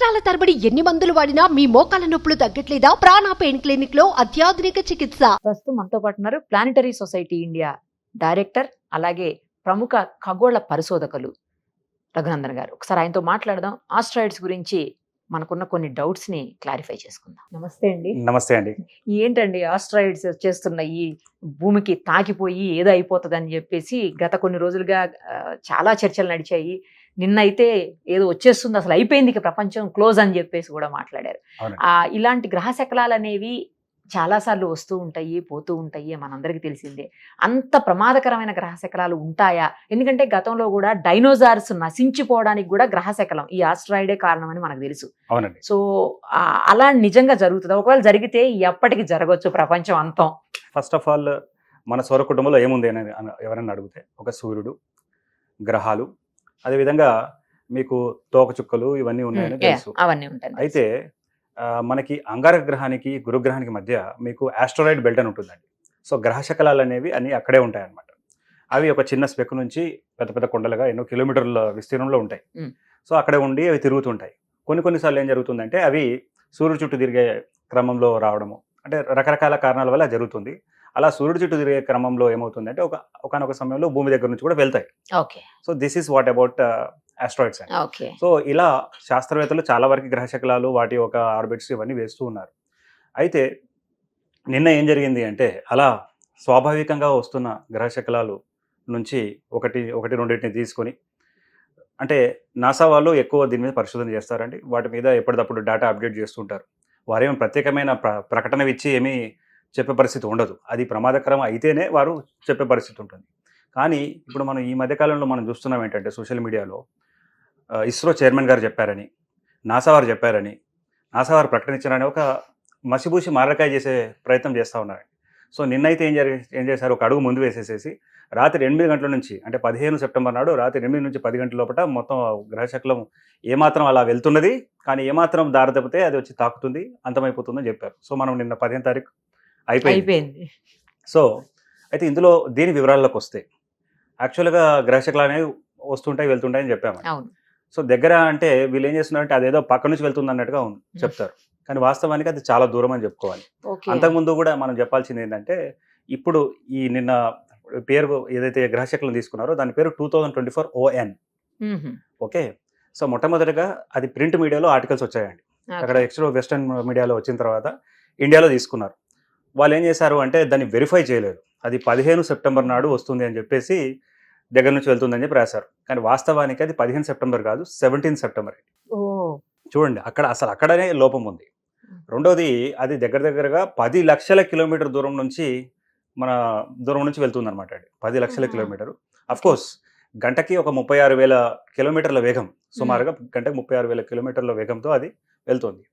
సంవత్సరాల తరబడి ఎన్ని మందులు వాడినా మీ మోకాల నొప్పులు తగ్గట్లేదా? ప్రాణ పెయిన్ క్లినిక్ లో అత్యాధునిక చికిత్స. ప్రస్తుతం మనతో పాటు ఉన్నారు ప్లానిటరీ సొసైటీ ఇండియా డైరెక్టర్, అలాగే ప్రముఖ ఖగోళ పరిశోధకులు రఘునందన్ గారు. ఒకసారి ఆయనతో మాట్లాడదాం. ఆస్ట్రాయిడ్స్ గురించి మనకున్న కొన్ని డౌట్స్ ని క్లారిఫై చేసుకుందాం. నమస్తే అండి. నమస్తే అండి. ఏంటండి ఆస్ట్రాయిడ్స్ చేస్తున్న ఈ భూమికి తాకిపోయి ఏదో అయిపోతుంది అని చెప్పేసి గత కొన్ని రోజులుగా చాలా చర్చలు నడిచాయి. నిన్నైతే ఏదో వచ్చేస్తుంది, అసలు అయిపోయింది, ఇక ప్రపంచం క్లోజ్ అని చెప్పేసి కూడా మాట్లాడారు. ఇలాంటి గ్రహ శకలాలు అనేవి చాలాసార్లు వస్తూ ఉంటాయి, పోతూ ఉంటాయి, మనందరికీ తెలిసిందే. అంత ప్రమాదకరమైన గ్రహ శకలాలు ఉంటాయా? ఎందుకంటే గతంలో కూడా డైనోసార్స్ నశించిపోవడానికి కూడా గ్రహ శకలం ఈ ఆస్ట్రాయిడే కారణమని మనకు తెలుసు. అవునండి. సో అలా నిజంగా జరుగుతుంది? ఒకవేళ జరిగితే ఎప్పటికి జరగవచ్చు ప్రపంచం అంతం? ఫస్ట్ ఆఫ్ ఆల్, మన సౌర కుటుంబంలో ఏముంది అని ఎవరైనా అడిగితే ఒక సూర్యుడు, గ్రహాలు, అదేవిధంగా మీకు తోకచుక్కలు ఇవన్నీ ఉన్నాయని తెలుసు. అవన్నీ ఉంటాయి. అయితే మనకి అంగారక గ్రహానికి గురుగ్రహానికి మధ్య మీకు ఆస్ట్రాయిడ్ బెల్ట్ అని ఉంటుందండి. సో గ్రహ శకలాలు అనేవి అన్ని అక్కడే ఉంటాయి అన్నమాట. అవి ఒక చిన్న స్పెక్ నుంచి పెద్ద పెద్ద కొండలుగా ఎన్నో కిలోమీటర్ల విస్తీర్ణంలో ఉంటాయి. సో అక్కడే ఉండి అవి తిరుగుతుంటాయి. కొన్నిసార్లు ఏం జరుగుతుందంటే అవి సూర్యుడు చుట్టూ తిరిగే క్రమంలో రావడము, అంటే రకరకాల కారణాల వల్ల జరుగుతుంది. అలా సూర్యుడు చుట్టూ తిరిగే క్రమంలో ఏమవుతుందంటే ఒకనొక సమయంలో భూమి దగ్గర నుంచి కూడా వెళ్తాయి. So this is what about asteroids అండి. సో ఇలా శాస్త్రవేత్తలు చాలా వరకు గ్రహ శకలాలు, వాటి ఒక ఆర్బిట్స్ ఇవన్నీ వేస్తూ ఉన్నారు. అయితే నిన్న ఏం జరిగింది అంటే, అలా స్వాభావికంగా వస్తున్న గ్రహ శకలాలు నుంచి ఒకటి రెండింటిని తీసుకొని, అంటే నాసా వాళ్ళు ఎక్కువ దీని మీద పరిశోధన చేస్తారండి. వాటి మీద ఎప్పటికప్పుడు డేటా అప్డేట్ చేస్తుంటారు. వారేమో ప్రత్యేకమైన ప్రకటన ఇచ్చి ఏమీ చెప్పే పరిస్థితి ఉండదు. అది ప్రమాదకరం అయితేనే వారు చెప్పే పరిస్థితి ఉంటుంది. కానీ ఇప్పుడు మనం ఈ మధ్యకాలంలో మనం చూస్తున్నాం ఏంటంటే, సోషల్ మీడియాలో ఇస్రో చైర్మన్ గారు చెప్పారని, నాసా వారు చెప్పారని, నాసా వారు ప్రకటించారని ఒక మసిబూసి మారకాయ చేసే ప్రయత్నం చేస్తూ ఉన్నారండి. సో నిన్నైతే ఏం చేశారు, ఒక అడుగు ముందు వేసేసేసి రాత్రి 8 గంటల నుంచి, అంటే 15 సెప్టెంబర్ నాడు రాత్రి 8 నుంచి 10 గంటల లోపల మొత్తం గ్రహశకలం ఏమాత్రం అలా వెళ్తున్నది, కానీ ఏమాత్రం దారి తప్పితే అది వచ్చి తాకుతుంది, అంతమైపోతుందని చెప్పారు. సో మనం నిన్న 15వ తారీఖు అయిపోయింది. సో అయితే ఇందులో దీని వివరాల్లోకి వస్తే, యాక్చువల్గా గ్రహశకలాలు అనేవి వస్తుంటాయి వెళ్తుంటాయని చెప్పాము. సో దగ్గర అంటే వీళ్ళు ఏం చేస్తున్నారంటే అదేదో పక్క నుంచి వెళ్తుంది అన్నట్టుగా చెప్తారు, కానీ వాస్తవానికి అది చాలా దూరం అని చెప్పుకోవాలి. అంతకుముందు కూడా మనం చెప్పాల్సింది ఏంటంటే, ఇప్పుడు ఈ నిన్న పేరు ఏదైతే గ్రహశకలం తీసుకున్నారో దాని పేరు 2024 ON. ఓకే. సో మొట్టమొదటిగా అది ప్రింట్ మీడియాలో ఆర్టికల్స్ వచ్చాయండి. అక్కడ ఎక్స్ట్రా వెస్టర్న్ మీడియాలో వచ్చిన తర్వాత ఇండియాలో తీసుకున్నారు. వాళ్ళు ఏం చేశారు అంటే దాన్ని వెరిఫై చేయలేదు. అది 15 సెప్టెంబర్ నాడు వస్తుంది అని చెప్పేసి దగ్గర నుంచి వెళ్తుందని చెప్పి రాశారు. కానీ వాస్తవానికి అది 15 సెప్టెంబర్ కాదు, 17 సెప్టెంబర్. చూడండి, అక్కడనే లోపం ఉంది. రెండోది, అది దగ్గరగా 10 లక్షల కిలోమీటర్ దూరం నుంచి వెళ్తుంది అనమాట. 10 లక్షల కిలోమీటర్. అఫ్ కోర్స్ గంటకి ఒక 36,000 కిలోమీటర్ల వేగం, సుమారుగా గంటకి 36,000 కిలోమీటర్ల వేగంతో అది వెళ్తుంది.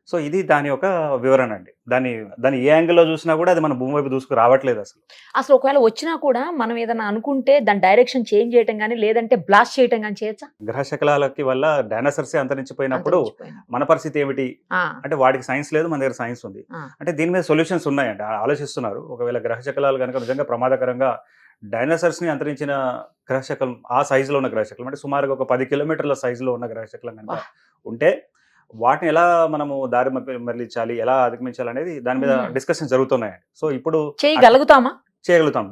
సో ఇది దాని యొక్క వివరణ అండి. దాని ఏ యాంగిల్లో చూసినా కూడా అది మన భూమి వైపు దూసుకు రావట్లేదు. అసలు ఒకవేళ వచ్చినా కూడా మనం ఏదైనా అనుకుంటే దాని డైరెక్షన్ చేంజ్ చేయటం కానీ, లేదంటే బ్లాస్ట్ చేయటం కానీ చేయొచ్చా? గ్రహ శకలాలకి వల్ల డైనోసార్స్ అంతరించిపోయినప్పుడు మన పరిస్థితి ఏమిటి అంటే, వాటికి సైన్స్ లేదు, మన దగ్గర సైన్స్ ఉంది. అంటే దీని మీద సొల్యూషన్స్ ఉన్నాయండి, ఆలోచిస్తున్నారు. ఒకవేళ గ్రహ శకలాలు కనుక నిజంగా ప్రమాదకరంగా డైనోసార్స్ ని అంతరించిన గ్రహశకలం, ఆ సైజులో ఉన్న గ్రహశకలం, అంటే సుమారుగా ఒక 10 కిలోమీటర్ల సైజులో ఉన్న గ్రహశకలం కనుక ఉంటే వాటిని ఎలా మనము దారి మరలించాలి, ఎలా అధిగమించాలి అనేది దాని మీద డిస్కషన్ జరుగుతున్నాయండి. సో ఇప్పుడు చేయగలుగుతాం,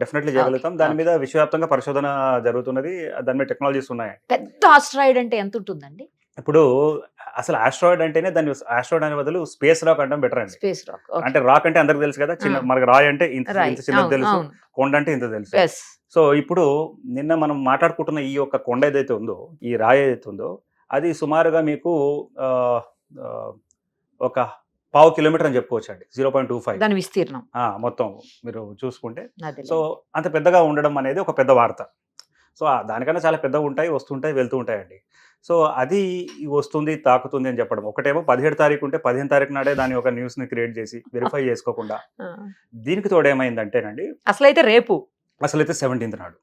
డెఫినెట్లీ చేయగలుగుతాం. దాని మీద విశ్వవ్యాప్తంగా పరిశోధన జరుగుతున్నది, దాని మీద టెక్నాలజీస్ ఉన్నాయి. పెద్ద ఆస్ట్రాయిడ్ అంటే ఎంత ఉంటుందండి? ఇప్పుడు అసలు ఆస్ట్రాయిడ్ అంటేనే దాన్ని ఆస్ట్రాయిడ్ అనే బదులు స్పేస్ రాక్ అంటే బెటర్ అండి. స్పేస్ రాక్ అంటే రాక్ అంటే అందరికి తెలుసు కదా, చిన్న మనకి రాయి అంటే ఇంత చిన్నది తెలుసు, కొండ అంటే ఇంత తెలుసు. సో ఇప్పుడు నిన్న మనం మాట్లాడుకుంటున్న ఈ యొక్క కొండ ఏదైతే ఉందో, ఈ రాయి ఏదైతే ఉందో, అది సుమారుగా మీకు ఒక 1/2 కిలోమీటర్ అని చెప్పుకోవచ్చు అండి. 0.25 దాని విస్తీర్ణం మొత్తం మీరు చూసుకుంటే. సో అంత పెద్దగా ఉండడం అనేది ఒక పెద్ద వార్త. సో దానికన్నా చాలా పెద్దగా ఉంటాయి, వస్తుంటాయి, వెళ్తూ ఉంటాయండి. సో అది వస్తుంది, తాకుతుంది అని చెప్పడం ఒకటేమో. 17 తారీఖు ఉంటే 15 తారీఖు నాడే దాని ఒక న్యూస్ ని క్రియేట్ చేసి వెరిఫై చేసుకోకుండా, దీనికి తోడేమైందంటేనండి, అసలైతే 17th నాడు.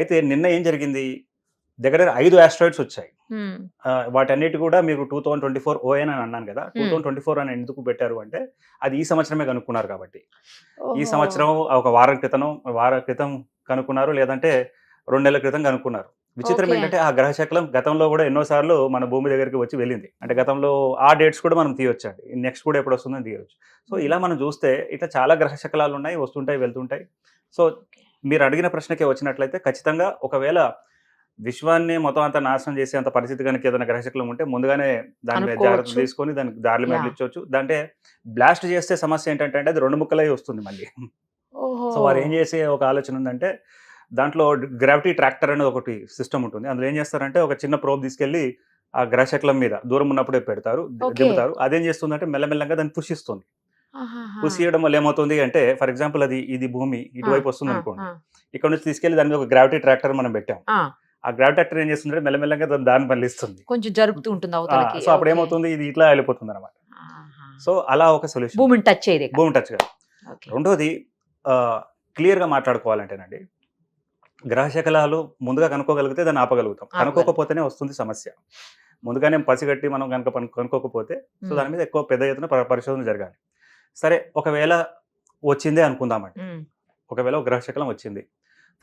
అయితే నిన్న ఏం జరిగింది, దగ్గర 5 ఆస్ట్రాయిడ్స్ వచ్చాయి. వాటన్నిటి కూడా మీరు 2024 ON అని అన్నాను కదా. 2024 అని ఎందుకు పెట్టారు అంటే, అది ఈ సంవత్సరమే కనుక్కున్నారు కాబట్టి. ఈ సంవత్సరం ఒక వారం క్రితం కనుక్కున్నారు, లేదంటే 2 నెలల క్రితం కనుక్కున్నారు. విచిత్రం Okay. ఏంటంటే ఆ గ్రహ శకలం గతంలో కూడా ఎన్నోసార్లు మన భూమి దగ్గరికి వచ్చి వెళ్ళింది. అంటే గతంలో ఆ డేట్స్ కూడా మనం తీయొచ్చండి. నెక్స్ట్ కూడా ఎప్పుడు వస్తుందని తీయొచ్చు. సో ఇలా మనం చూస్తే ఇట్లా చాలా గ్రహ శకలాలు ఉన్నాయి, వస్తుంటాయి, వెళ్తుంటాయి. సో మీరు అడిగిన ప్రశ్నకే వచ్చినట్లయితే ఖచ్చితంగా ఒకవేళ విశ్వాన్ని మొత్తం అంతా నాశనం చేసేంత పరిస్థితి కనుక ఏదైనా గ్రహశకలం ఉంటే ముందుగానే దాని మీద అనుకోవచ్చు. జాగ్రత్త తీసుకొని దానికి దారిలో Yeah. మెడలిచ్చవచ్చు. దాంటే బ్లాస్ట్ చేస్తే సమస్య ఏంటంటే అది 2 ముక్కలై వస్తుంది మళ్ళీ. ఓహో. సో వారు ఏం చేసే ఒక ఆలోచన ఉందంటే దాంట్లో గ్రావిటీ ట్రాక్టర్ అనేది ఒకటి సిస్టమ్ ఉంటుంది. అందులో ఏం చేస్తారంటే ఒక చిన్న ప్రోబ్ తీసుకెళ్లి ఆ గ్రహశకలం మీద దూరం ఉన్నప్పుడే పెడతారు, Okay. దింపుతారు. అదేం చేస్తుందంటే మెల్లమెల్లగా దాన్ని పుష్ ఇస్తుంది. ఆహాహా. పుష్ చేయడం వల్ల ఏమవుతుంది అంటే ఫర్ ఎగ్జాంపుల్ ఇది భూమి ఇటువైపు వస్తుంది ఆ, అనుకోండి. ఆ, ఇక్కడ నుంచి తీసుకెళ్లి దాని మీద ఒక గ్రావిటీ ట్రాక్టర్ మనం పెట్టాం. ఆ. ఆ గ్రావిటీ ట్రాక్టర్ ఏం చేస్తుందంటే మెల్లమెల్లగా దాన్ని మళ్ళిస్తుంది. కొంచెం జరుపుతూ ఉంటుంది అవతలకి. సో అప్పుడు Okay. ఏమవుతుంది, ఇది ఇట్లా వెళ్ళిపోతుంది అనమాట. ఆహా. సో అలా ఒక సొల్యూషన్. భూమిని టచ్ చేయదు ఇక. భూమి టచ్ కాదు. Okay. రెండోది క్లియర్ గా మాట్లాడుకోవాలంటేనండి, గ్రహశకలాలు ముందుగా కనుక్కోగలిగితే దాన్ని ఆపగలుగుతాం. కనుక్కోకపోతేనే వస్తుంది సమస్య. ముందుగానే పసిగట్టి మనం కనుక కనుక్కోకపోతే సో దాని మీద ఎక్కువ పెద్ద ఎత్తున పరిశోధన జరగాలి. సరే ఒకవేళ వచ్చిందే అనుకుందామండి, ఉమ్. ఒకవేళ ఒక గ్రహశకలం వచ్చింది.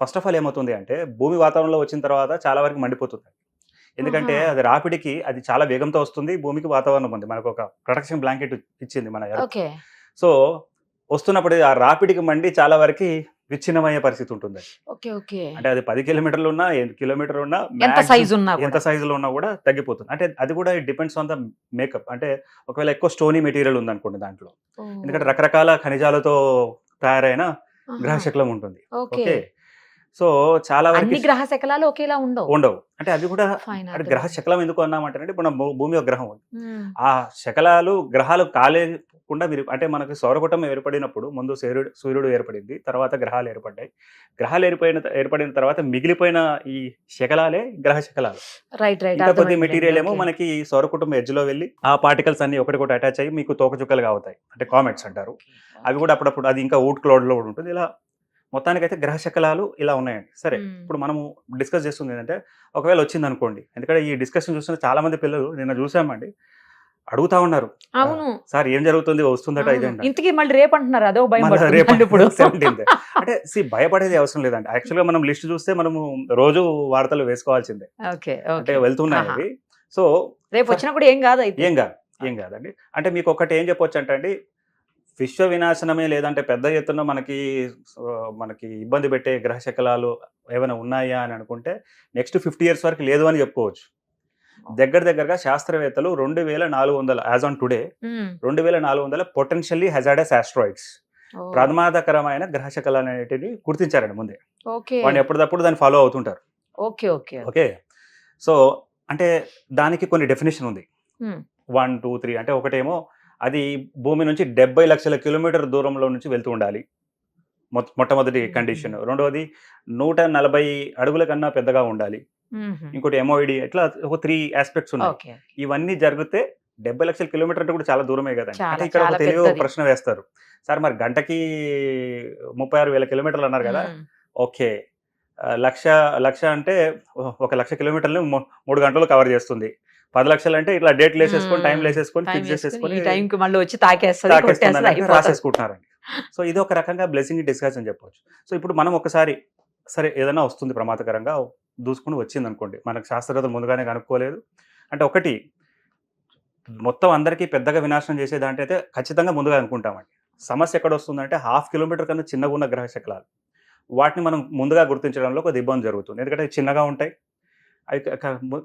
ఫస్ట్ ఆఫ్ ఆల్ ఏమవుతుంది అంటే భూమి వాతావరణంలో వచ్చిన తర్వాత చాలా వరకు మండిపోతుంది. ఎందుకంటే ఆహా. అది రాపిడికి అది చాలా వేగంతో వస్తుంది. భూమికి వాతావరణం ఉంది, మనకు ఒక ప్రొటెక్షన్ బ్లాంకెట్ ఇచ్చింది మన ఎర్త్. ఓకే. సో వస్తున్నప్పుడు ఆ రాపిడికి మండి చాలా వరకు విచ్ఛిన్నమయ్యే పరిస్థితి ఉంటుంది. ఓకే. ఓకే. అంటే అది 10 కిలోమీటర్లు ఉన్నా 8 కిలోమీటర్లు ఉన్నా ఎంత maximum సైజు ఉన్నా ఎంత కూడా. సైజులో ఉన్నా కూడా తగ్గిపోతుంది. అంటే అది కూడా డిపెండ్స్ ఆన్ ద మేకప్. అంటే ఒకవేళ ఎక్కువ స్టోనీ మెటీరియల్ ఉందనుకోండి దాంట్లో, ఓ. ఎందుకంటే రకరకాల ఖనిజాలతో తయారైన ఆహా. గ్రహశకలం ఉంటుంది. ఓకే. ఓకే. సో చాలా వరకు అన్ని గ్రహ శకలాలు ఒకేలా ఉండవు. ఉండవు. అంటే అవి కూడా Fine, అంటే అర్థమైంది. గ్రహ శకలం ఎందుకు అన్నామంటే ఇప్పుడు మన భూమి ఒక గ్రహం ఉంది. ఉమ్. ఆ శకలాలు గ్రహాలు కాలేకుండా మీరు అంటే మనకి సౌరకుటం ఏర్పడినప్పుడు ముందు సూర్యుడు ఏర్పడింది, తర్వాత గ్రహాలు ఏర్పడ్డాయి. గ్రహాలు ఏర్పడిన తర్వాత మిగిలిపోయిన ఈ శకలాలే గ్రహ శకలాలు. Right right. ఇంకా కొద్ది మెటీరియల్ ఏమో మనకి సౌరకుటుంబం ఎడ్జ్ లో వెళ్ళి ఆ పార్టికల్స్ అన్ని ఒకటికొకటి అటాచ్ అయ్యి మీకు తోకచుక్కలుగా అవుతాయి, అంటే కామెట్స్ అంటారు. అవి కూడా అప్పుడప్పుడు అది ఇంకా ఊట్ క్లౌడ్ లో కూడా ఉంటుంది. ఇలా మొత్తానికైతే గ్రహ శకలాలు ఇలా ఉన్నాయండి. సరే ఇప్పుడు మనము డిస్కస్ చేస్తుంది ఏంటంటే ఒకవేళ వచ్చింది అనుకోండి, ఎందుకంటే ఈ డిస్కషన్ చూస్తున్న చాలా మంది పిల్లలు నిన్న చూసామండి అడుగుతా ఉన్నారు, అవును. సార్ ఏం జరుగుతుంది, వస్తుందట అవును. ఇదేంట ఇంతకీ మళ్ళీ రేపు అంటున్నారు, అదో భయం మళ్ళా పడుతుంది రేపు ఇప్పుడు. 17th. అంటే భయపడేది అవసరం లేదండి. యాక్చువల్గా మనం లిస్ట్ చూస్తే మనము రోజు వార్తలు వేసుకోవాల్సిందే, ఓకే. అంటే ఓకే. వెళ్తున్నాయి ఆహా. అవి. సో రేపు వచ్చినా కూడా ఏం కాదు అయితే. ఏం కాదండి. అంటే మీకు ఒకటి ఏం చెప్పొచ్చు అంటే అండి, విశ్వ వినాశనమే లేదంటే పెద్ద ఎత్తున మనకి ఇబ్బంది పెట్టే గ్రహ శకలాలు ఏమైనా ఉన్నాయా అని అనుకుంటే నెక్స్ట్ 50 years వరకు లేదు అని చెప్పుకోవచ్చు. దగ్గరగా శాస్త్రవేత్తలు 2400 as on today um. 2400 potentially hazardous asteroids, ఓ. ప్రమాదకరమైన గ్రహ శకలాలు అనేటివి గుర్తించారండి ముందే. ఓకే. వాడిని ఎప్పటికప్పుడు దాన్ని ఫాలో అవుతుంటారు. ఓకే. ఓకే. ఓకే. సో అంటే దానికి కొన్ని డెఫినేషన్ ఉంది. ఉమ్. 1, 2, 3 అంటే ఒకటేమో అది భూమి నుంచి 70 లక్షల కిలోమీటర్ దూరంలో నుంచి వెళ్తూ ఉండాలి, మొట్టమొదటి కండిషన్. రెండవది 140 అడుగుల కన్నా పెద్దగా ఉండాలి. ఉమ్హు. ఇంకోటి ఎంఓఐడి, ఇట్లా ఒక 3 ఆస్పెక్ట్స్ ఉన్నాయి. ఓకే. ఇవన్నీ జరిగితే 70 లక్షల కిలోమీటర్ అంటే కూడా చాలా దూరమే కదండి. చాలా, అంటే ఇక్కడ ఒక చాలా తెలియని పెద్దది. ప్రశ్న వేస్తారు, సార్ మరి గంటకి 36,000 కిలోమీటర్లు అన్నారు కదా. ఉమ్. ఓకే, లక్ష అంటే 1,00,000 కిలోమీటర్లు 3 గంటలు కవర్ చేస్తుంది. 10 లక్షలు అంటే ఇట్లా డేట్లు వేసేసుకొని టైం వేసేసుకొని టైం ఫిక్స్ వేసుకొని చేసేసుకొని ఈ టైంకి మళ్ళీ వచ్చి తాకేస్తుంది, కొట్టేస్తుంది, తాకేస్తుందని అయిపోతుంది. రాసేసుకుంటున్నారండి. సో ఇది ఒక రకంగా బ్లెస్సింగ్ డిస్కస్ అని చెప్పొచ్చు. సో ఇప్పుడు మనం ఒకసారి సరే ఏదైనా వస్తుంది ప్రమాదకరంగా దూసుకుని వచ్చింది అనుకోండి, మనకు శాస్త్రవేత్తలు ముందుగానే కనుక్కోలేదు అంటే ఒకటి మొత్తం అందరికీ పెద్దగా వినాశనం చేసే దాంట్లో అయితే ఖచ్చితంగా ముందుగా అనుకుంటామండి. సమస్య ఎక్కడ వస్తుందంటే 1/2 కిలోమీటర్ కన్నా చిన్నగా ఉన్న గ్రహ శకలాలు, వాటిని మనం ముందుగా గుర్తించడంలో కొద్ది ఇబ్బంది జరుగుతుంది. ఎందుకంటే అవి చిన్నగా ఉంటాయి, అవి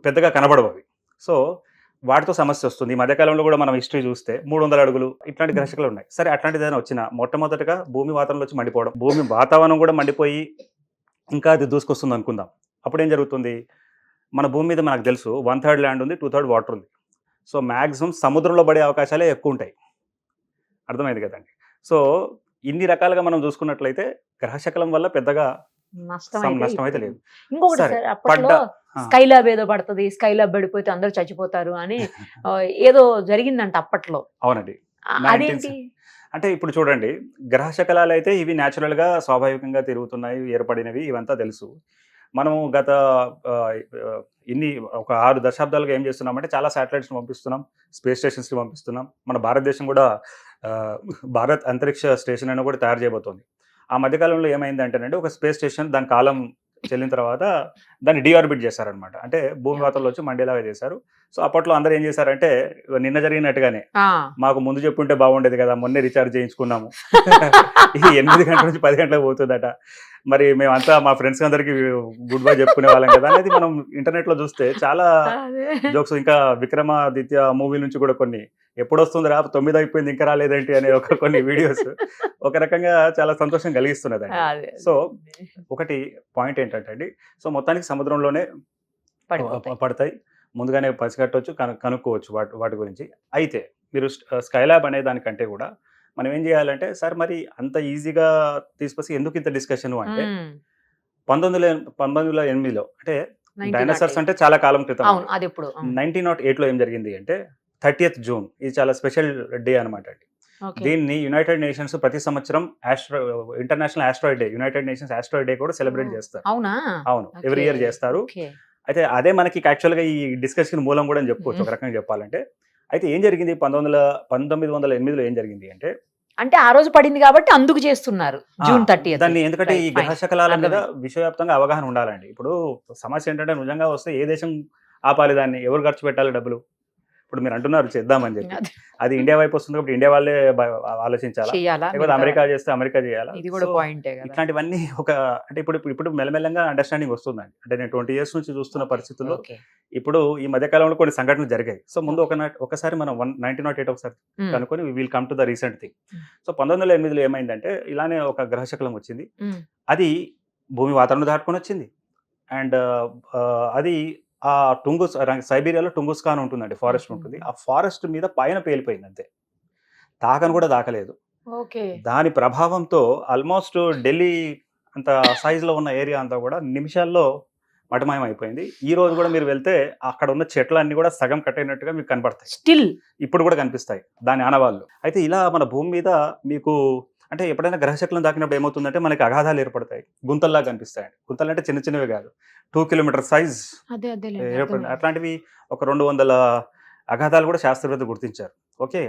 పెద్దగా కనబడవు అవి. సో వాటితో సమస్య వస్తుంది. ఈ మధ్యకాలంలో కూడా మనం హిస్టరీ చూస్తే 300 అడుగులు ఇట్లాంటి గ్రహశకలు ఉన్నాయి. సరే అట్లాంటిది ఏదైనా వచ్చినా మొట్టమొదటిగా భూమి వాతావరణంలో వచ్చి మండిపోవడం, భూమి వాతావరణం కూడా మండిపోయి ఇంకా అది దూసుకొస్తుంది అనుకుందాం. అప్పుడు ఏం జరుగుతుంది, మన భూమి మీద మనకు తెలుసు 1/3 ల్యాండ్ ఉంది, 2/3 వాటర్ ఉంది. సో మ్యాక్సిమం సముద్రంలో పడే అవకాశాలే ఎక్కువ ఉంటాయి. అర్థమైంది కదండి. సో ఇన్ని రకాలుగా మనం చూసుకున్నట్లయితే గ్రహశకలం వల్ల పెద్దగా నష్టం అయితే లేదు. ఇంకొకటి సరే, సార్, అప్పట్లో ఆ. స్కైలాబ్ ఏదో పడుతుంది, స్కైలాబ్ పడిపోతే అందరూ చచ్చిపోతారు అని ఏదో జరిగిందంట అప్పట్లో. అవునండి. అదేంటి? అంటే ఇప్పుడు చూడండి, గ్రహ శకలాలు అయితే ఇవి న్యాచురల్గా స్వాభావికంగా తిరుగుతున్నాయి, ఏర్పడినవి, ఇవంతా తెలుసు. మనము గత ఒక 6 దశాబ్దాలుగా ఏం చేస్తున్నామంటే చాలా శాటిలైట్స్ని పంపిస్తున్నాం, స్పేస్ స్టేషన్స్ని పంపిస్తున్నాం. మన భారతదేశం కూడా భారత్ అంతరిక్ష స్టేషన్ అని కూడా తయారు చేయబోతోంది. ఆ మధ్యకాలంలో ఏమైందంటేనండి, ఒక స్పేస్ స్టేషన్ దాని కాలం చెల్లిన తర్వాత దాన్ని డిఆర్బిట్ చేశారనమాట. అంటే భూమి వాతావరణంలో వచ్చి మండేలాగా చేశారు. సో అప్పట్లో అందరూ ఏం చేశారంటే నిన్న జరిగినట్టుగానే మాకు ముందు చెప్పుంటే బాగుండేది కదా, మొన్నే రీఛార్జ్ చేయించుకున్నాము, ఇది 8 గంటల నుంచి 10 గంటలకు పోతుందట, మరి మేమంతా మా ఫ్రెండ్స్ అందరికి గుడ్ బై చెప్పుకునే వాళ్ళం కదా అనేది మనం ఇంటర్నెట్ లో చూస్తే చాలా జోక్స్. ఇంకా విక్రమాదిత్య మూవీ నుంచి కూడా కొన్ని ఎప్పుడు వస్తుంది రా 9 అయిపోయింది ఇంకా రాలేదేంటి అనే కొన్ని వీడియోస్ ఒక రకంగా చాలా సంతోషం కలిగిస్తున్నదండి. సో ఒకటి పాయింట్ ఏంటంటే అండి, సో మొత్తానికి సముద్రంలోనే పడతాయి, ముందుగానే పసిగట్టవచ్చు, కనుక్కోవచ్చు వాటి గురించి. అయితే మీరు స్కైలాబ్ అనే దానికంటే కూడా మనం ఏం చేయాలంటే, సార్ మరి అంత ఈజీగా తీసుకొచ్చి ఎందుకు ఇంత డిస్కషన్ అంటే 1908లో అంటే డైనోసార్స్ అంటే చాలా కాలం క్రితం, 1908లో ఏం జరిగింది అంటే 30th జూన్, ఇది చాలా స్పెషల్ డే అనమాట అండి. దీన్ని యునైటెడ్ నేషన్స్ ప్రతి సంవత్సరం international asteroid day, United nations asteroid day కూడా సెలబ్రేట్ చేస్తారు. అవును, ఎవ్రీ ఇయర్ చేస్తారు. అయితే అదే మనకి యాక్చువల్గా ఈ డిస్కషన్ మూలం కూడా అని చెప్పుకోవచ్చు ఒక రకంగా చెప్పాలంటే. అయితే ఏం జరిగింది 1908లో ఏం జరిగింది అంటే ఆ రోజు పడింది కాబట్టి అందుకు చేస్తున్నారు జూన్ 30. దాన్ని ఎందుకంటే ఈ గ్రహ శకలాల మీద విశ్వవ్యాప్తంగా అవగాహన ఉండాలండి. ఇప్పుడు సమస్య ఏంటంటే నిజంగా వస్తే ఏ దేశం ఆపాలి దాన్ని, ఎవరు ఖర్చు పెట్టాలి డబ్బులు? ఇప్పుడు మీరు అంటున్నారు చేద్దామని చెప్పి, అది ఇండియా వైపు వస్తుంది కాబట్టి ఇండియా వాళ్ళే ఆలోచించాలా, లేకపోతే అమెరికా చేస్తే అమెరికా చేయాలా? ఇట్లాంటివన్నీ ఒక అంటే ఇప్పుడు మెల్లమెల్లంగా అండర్స్టాండింగ్ వస్తుందండి. అంటే నేను 20 years నుంచి చూస్తున్న పరిస్థితుల్లో ఇప్పుడు ఈ మధ్యకాలంలో కొన్ని సంఘటనలు జరిగాయి. సో ముందు ఒకసారి మనం 1908 ఒకసారి కనుక్కొని will come to the recent thing. So 1908లో ఏమైందంటే ఇలానే ఒక గ్రహశకలం వచ్చింది. అది భూమి వాతావరణం దాటుకొని వచ్చింది. అండ్ అది ఆ సైబీరియాలో టుంగుస్కాన్ ఉంటుందండి, ఫారెస్ట్ ఉంటుంది. ఆ ఫారెస్ట్ మీద పైన పేలిపోయింది అంతే, తాకను కూడా దాకలేదు. దాని ప్రభావంతో ఆల్మోస్ట్ ఢిల్లీ అంత సైజులో ఉన్న ఏరియా అంతా కూడా నిమిషాల్లో మటమాయం అయిపోయింది. ఈ రోజు కూడా మీరు వెళ్తే అక్కడ ఉన్న చెట్లన్నీ కూడా సగం కట్ అయినట్టుగా మీకు కనపడతాయి, స్టిల్ ఇప్పుడు కూడా కనిపిస్తాయి దాని ఆనవాళ్ళు. అయితే ఇలా మన భూమి మీద మీకు అంటే ఎప్పుడైనా గ్రహశకలం దాకినప్పుడు ఏమవుతుందంటే మనకి అగాధాలు ఏర్పడతాయి, గుంతల్లా కనిపిస్తాయండి. గుంతలు అంటే చిన్న చిన్నవి కాదు, 2 kilometer సైజ్ ఏర్పడి అట్లాంటివి ఒక 200 అగాధాలు కూడా శాస్త్రవేత్తలు గుర్తించారు. ఓకే,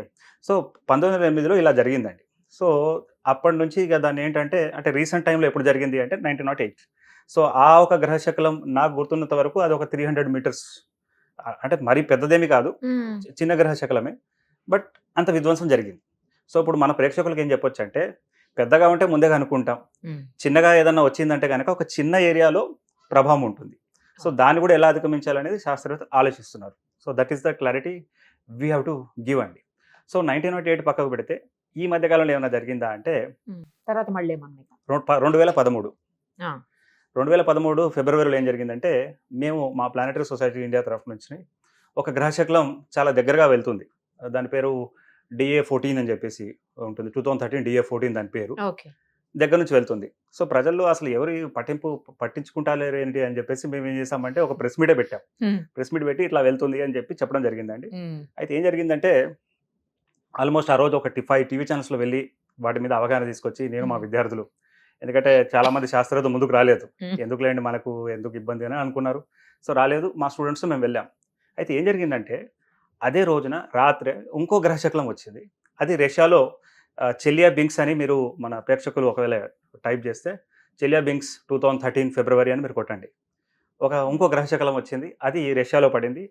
సో 1908లో ఇలా జరిగిందండి. సో అప్పటి నుంచి ఇక దాన్ని ఏంటంటే అంటే రీసెంట్ టైంలో ఎప్పుడు జరిగింది అంటే 1908. సో ఆ ఒక గ్రహశకలం నాకు గుర్తున్నంత వరకు అది ఒక 300 meters, అంటే మరీ పెద్దదేమి కాదు, చిన్న గ్రహశకలమే, బట్ అంత విధ్వంసం జరిగింది. సో ఇప్పుడు మన ప్రేక్షకులకు ఏం చెప్పొచ్చు అంటే, పెద్దగా ఉంటే ముందే అనుకుంటాం, చిన్నగా ఏదన్నా వచ్చిందంటే కనుక ఒక చిన్న ఏరియాలో ప్రభావం ఉంటుంది. సో దాన్ని కూడా ఎలా అధిగమించాలనేది శాస్త్రవేత్తలు ఆలోచిస్తున్నారు. So that is the clarity we have to give అండి. సో 1908 పక్కకు పెడితే ఈ మధ్యకాలంలో ఏమైనా జరిగిందా అంటే తర్వాత మళ్ళీ 2013 ఫిబ్రవరిలో ఏం జరిగిందంటే, మేము మా ప్లానటరీ సొసైటీ ఇండియా తరఫు నుంచి ఒక గ్రహశకలం చాలా దగ్గరగా వెళ్తుంది. దాని పేరు DA14 అని చెప్పేసి ఉంటుంది, 2013 DA14 దాని పేరు. దగ్గర నుంచి వెళ్తుంది. సో ప్రజల్లో అసలు ఎవరు పట్టించుకుంటారు ఏంటి అని చెప్పేసి మేము ఏం చేసామంటే ఒక ప్రెస్ మీటే పెట్టాం. ప్రెస్ మీట్ పెట్టి ఇట్లా వెళ్తుంది అని చెప్పి చెప్పడం జరిగిందండి. అయితే ఏం జరిగిందంటే ఆల్మోస్ట్ ఆ రోజు ఒక 5 టీవీ ఛానల్స్లో వెళ్ళి వాటి మీద అవగాహన తీసుకొచ్చి నేను మా విద్యార్థులు, ఎందుకంటే చాలా మంది శాస్త్రవేత్తలు ముందుకు రాలేదు, ఎందుకు లేండి మనకు ఎందుకు ఇబ్బంది అని అనుకున్నారు. సో రాలేదు, మా స్టూడెంట్స్ మేము వెళ్ళాం. అయితే ఏం జరిగిందంటే అదే రోజున రాత్రే ఇంకో గ్రహశకలం వచ్చింది. అది రష్యాలో చెలియాబింగ్స్ అని, మీరు మన ప్రేక్షకులు ఒకవేళ టైప్ చేస్తే చెలియాబింగ్స్ 2013 ఫిబ్రవరి అని మీరు కొట్టండి, ఇంకో గ్రహశకలం వచ్చింది. అది రష్యాలో పడింది.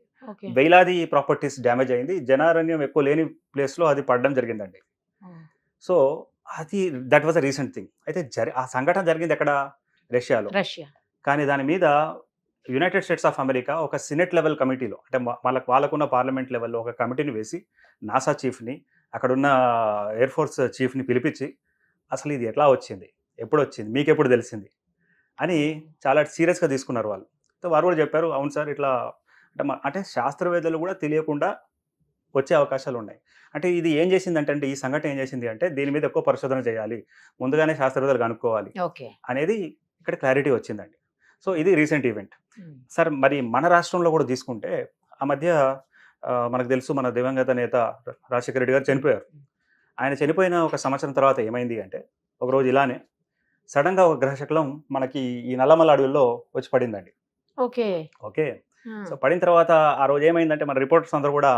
వేలాది ప్రాపర్టీస్ డ్యామేజ్ అయింది, జనారణ్యం ఎక్కువ లేని ప్లేస్లో అది పడడం జరిగిందండి. సో అది that was a recent thing. అయితే ఆ సంఘటన జరిగింది ఎక్కడ? రష్యాలో. కానీ దాని మీద యునైటెడ్ స్టేట్స్ ఆఫ్ అమెరికా ఒక సినెట్ లెవెల్ కమిటీలో, అంటే వాళ్ళకున్న పార్లమెంట్ లెవెల్లో ఒక కమిటీని వేసి నాసా చీఫ్ని, అక్కడున్న ఎయిర్ ఫోర్స్ చీఫ్ని పిలిపించి అసలు ఇది ఎట్లా వచ్చింది, ఎప్పుడు వచ్చింది, మీకు ఎప్పుడు తెలిసింది అని చాలా సీరియస్గా తీసుకున్నారు వాళ్ళు. సో వారు కూడా చెప్పారు, అవును సార్ ఇట్లా అంటే శాస్త్రవేత్తలు కూడా తెలియకుండా వచ్చే అవకాశాలు ఉన్నాయి. అంటే ఇది ఏం చేసిందంటే ఈ సంఘటన ఏం చేసింది అంటే దీని మీద ఎక్కువ పరిశోధన చేయాలి, ముందుగానే శాస్త్రవేత్తలు కనుక్కోవాలి అనేది ఇక్కడ క్లారిటీ వచ్చిందండి. సో ఇది రీసెంట్ ఈవెంట్. సార్ మరి మన రాష్ట్రంలో కూడా తీసుకుంటే ఆ మధ్య మనకు తెలుసు, మన దివంగత నేత రాజశేఖర రెడ్డి గారు చనిపోయారు. ఆయన చనిపోయిన ఒక సంవత్సరం తర్వాత ఏమైంది అంటే ఒకరోజు ఇలానే సడన్గా ఒక గ్రహశకలం మనకి ఈ నల్లమల్ల అడవుల్లో వచ్చి పడిందండి. ఓకే, సో పడిన తర్వాత ఆ రోజు ఏమైందంటే మన రిపోర్టర్స్ అందరూ కూడా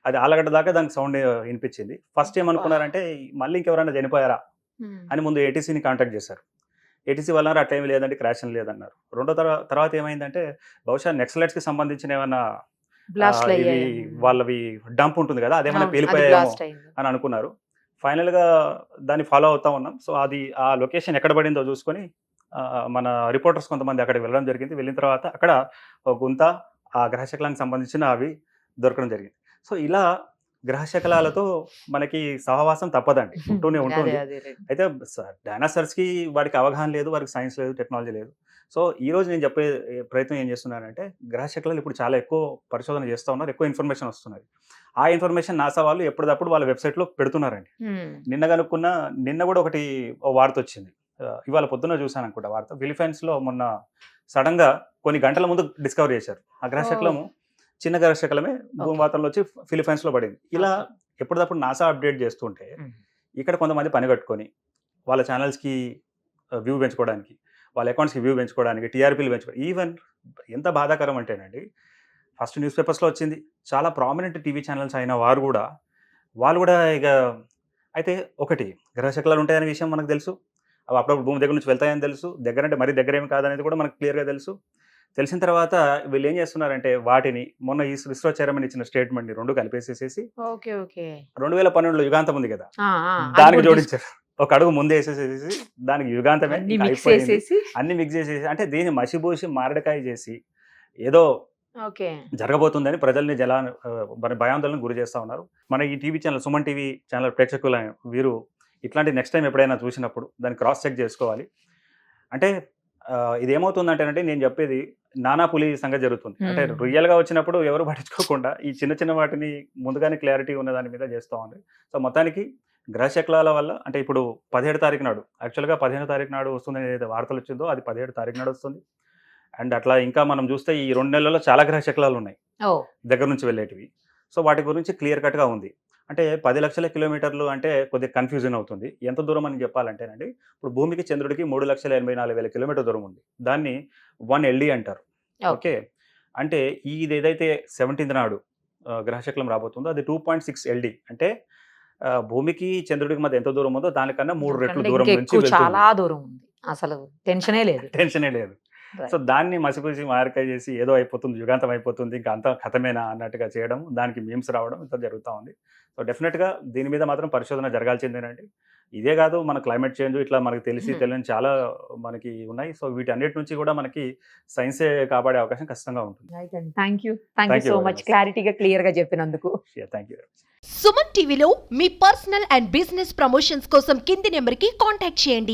అది ఆలగడ్డ దాకా దానికి సౌండ్ వినిపించింది. ఫస్ట్ ఏమనుకున్నారంటే మళ్ళీ ఇంకెవరైనా చనిపోయారా అని ముందు ఏటీసీని కాంటాక్ట్ చేశారు. ఏటీసీ వాళ్ళన్నారు అట్లా ఏమి లేదండి, క్రాష్ అని లేదన్నారు. రెండో తర్వాత ఏమైందంటే బహుశా నెక్సలైట్స్కి సంబంధించిన ఏమన్నా బ్లాస్ట్ ఇది అయ్యాయి. వాళ్ళవి డంప్ ఉంటుంది కదా, అదేమైనా అవును, అది పేలిపోయాయేమో బ్లాస్ట్ అయింది. అని అనుకున్నారు. ఫైనల్గా దాన్ని ఫాలో అవుతా ఉన్నాం. సో అది ఆ లొకేషన్ ఎక్కడ పడిందో చూసుకొని మన రిపోర్టర్స్ కొంతమంది అక్కడికి వెళ్ళడం జరిగింది. వెళ్ళిన తర్వాత అక్కడ ఒక గుంత ఆ గ్రహశకలానికి సంబంధించిన అవి దొరకడం జరిగింది. సో ఇలా గ్రహశకలాలతో మనకి సహవాసం తప్పదండి, ఉంటూనే ఉంటుంది. అదే అయితే డైనాసర్స్కి వాడికి అవగాహన లేదు, వారికి సైన్స్ లేదు, టెక్నాలజీ లేదు. సో ఈ రోజు నేను చెప్పే ప్రయత్నం ఏం చేస్తున్నానంటే, గ్రహశకలాలు ఇప్పుడు చాలా ఎక్కువ పరిశోధన చేస్తూ ఉన్నారు, ఎక్కువ ఇన్ఫర్మేషన్ వస్తున్నది. ఆ ఇన్ఫర్మేషన్ నాసా వాళ్ళు ఎప్పటికప్పుడు వాళ్ళ వెబ్సైట్లో పెడుతున్నారండి. నిన్న కూడా ఒకటి వార్త వచ్చింది, ఇవాళ పొద్దున్న చూసాను అనుకుంటా వార్త. ఫిలిప్పైన్స్లో మొన్న సడన్గా కొన్ని గంటల ముందు డిస్కవర్ చేశారు ఆ గ్రహశకలము. చిన్న గ్రహశకలమే భూమాతంలో వచ్చి ఫిలిప్పైన్స్లో పడింది. ఇలా ఎప్పటికప్పుడు నాసా అప్డేట్ చేస్తుంటే ఇక్కడ కొంతమంది పని కట్టుకొని వాళ్ళ ఛానల్స్కి వ్యూ పెంచుకోవడానికి, వాళ్ళ అకౌంట్స్కి వ్యూ పెంచుకోవడానికి, టీఆర్పీలు పెంచుకోవడానికి, ఈవెన్ ఎంత బాధాకరం అంటేనండి, ఫస్ట్ న్యూస్ పేపర్స్లో వచ్చింది, చాలా ప్రామినెంట్ టీవీ ఛానల్స్ అయిన వాళ్ళు కూడా ఇక అయితే ఒకటి గ్రహశకలాలు ఉంటాయనే విషయం మనకు తెలుసు, అవి అప్పుడప్పుడు భూమి దగ్గర నుంచి వెళ్తాయని తెలుసు, దగ్గర అంటే మరీ దగ్గర ఏమి కాదనేది కూడా మనకు క్లియర్గా తెలుసు. తెలిసిన తర్వాత వీళ్ళు ఏం చేస్తున్నారంటే వాటిని మొన్న ఈ ఇస్రో చైర్మన్ ఇచ్చిన స్టేట్మెంట్ని రెండు కలిపేసేసేసి 2012లో యుగాంతం ఉంది కదా దానికి జోడించారు, ఒక అడుగు ముందే వేసేసేసి దానికి యుగాంతమే అయిపోయింది, అన్ని మిక్స్ చేసేసి, అంటే దీన్ని మసిబూసి మారడికాయ చేసి ఏదో జరగబోతుందని ప్రజల్ని భయాందోళనకు గురి చేస్తూ ఉన్నారు. మన ఈ TV channel, Suman TV channel ప్రేక్షకుల వీరు ఇట్లాంటి నెక్స్ట్ టైం ఎప్పుడైనా చూసినప్పుడు దాన్ని క్రాస్ చెక్ చేసుకోవాలి. అంటే ఇది ఏమవుతుందంటేనంటే, నేను చెప్పేది నానా పులి సంగతి జరుగుతుంది. అంటే రియల్గా వచ్చినప్పుడు ఎవరు పట్టించుకోకుండా ఈ చిన్న చిన్న వాటిని ముందుగానే క్లారిటీ ఉన్న దాని మీద చేస్తూ ఉంది. సో మొత్తానికి గ్రహశకలాల వల్ల, అంటే ఇప్పుడు 17 తారీఖు నాడు, యాక్చువల్గా 15 తారీఖు నాడు వస్తుందని ఏదైతే వార్తలు వచ్చిందో అది 17 తారీఖు నాడు వస్తుంది. అండ్ అట్లా ఇంకా మనం చూస్తే ఈ 2 నెలల్లో చాలా గ్రహశకలాలు ఉన్నాయి దగ్గర నుంచి వెళ్ళేటివి. సో వాటి గురించి క్లియర్ కట్గా ఉంది. అంటే 10 లక్షల కిలోమీటర్లు అంటే కొద్దిగా కన్ఫ్యూజన్ అవుతుంది. ఎంత దూరం అని చెప్పాలంటేనండి, ఇప్పుడు భూమికి చంద్రుడికి 3,84,000 కిలోమీటర్ దూరం ఉంది. దాన్ని 1 LD అంటారు. ఓకే, అంటే ఇది ఏదైతే 17th నాడు గ్రహశకలం రాబోతుందో అది 2.6 LD. అంటే భూమికి చంద్రుడికి మధ్య ఎంత దూరం ఉందో దానికన్నా 3 రెట్లు దూరం నుంచి చాలా దూరం ఉంది, అసలు టెన్షనే లేదు. సో దాన్ని మసిపూసి మారకాయ చేసి ఏదో అయిపోతుంది, యుగాంతం అయిపోతుంది, ఇంకా అంతా కథమేనా అన్నట్టుగా చేయడం, దానికి మీమ్స్ రావడం ఇంత జరుగుతూ ఉంది. సో డెఫినెట్గా దీని మీద మాత్రం పరిశోధన జరగాల్సిందేనండి. ఇదే కాదు, మన క్లైమేట్ చేంజ్ ఇట్లా మనకు తెలియని చాలా మనకి ఉన్నాయి. సో వీటన్నిటి నుంచి కూడా మనకి సైన్సే కాపాడే అవకాశం ఖచ్చితంగా ఉంటుంది. Thank you so much, clear గా చెప్పినందుకు. Thank you. సుమన్ టీవీలో మీ పర్సనల్ అండ్ బిజినెస్ ప్రమోషన్స్ కోసం కింది నెంబర్కి కాంటాక్ట్ చేయండి.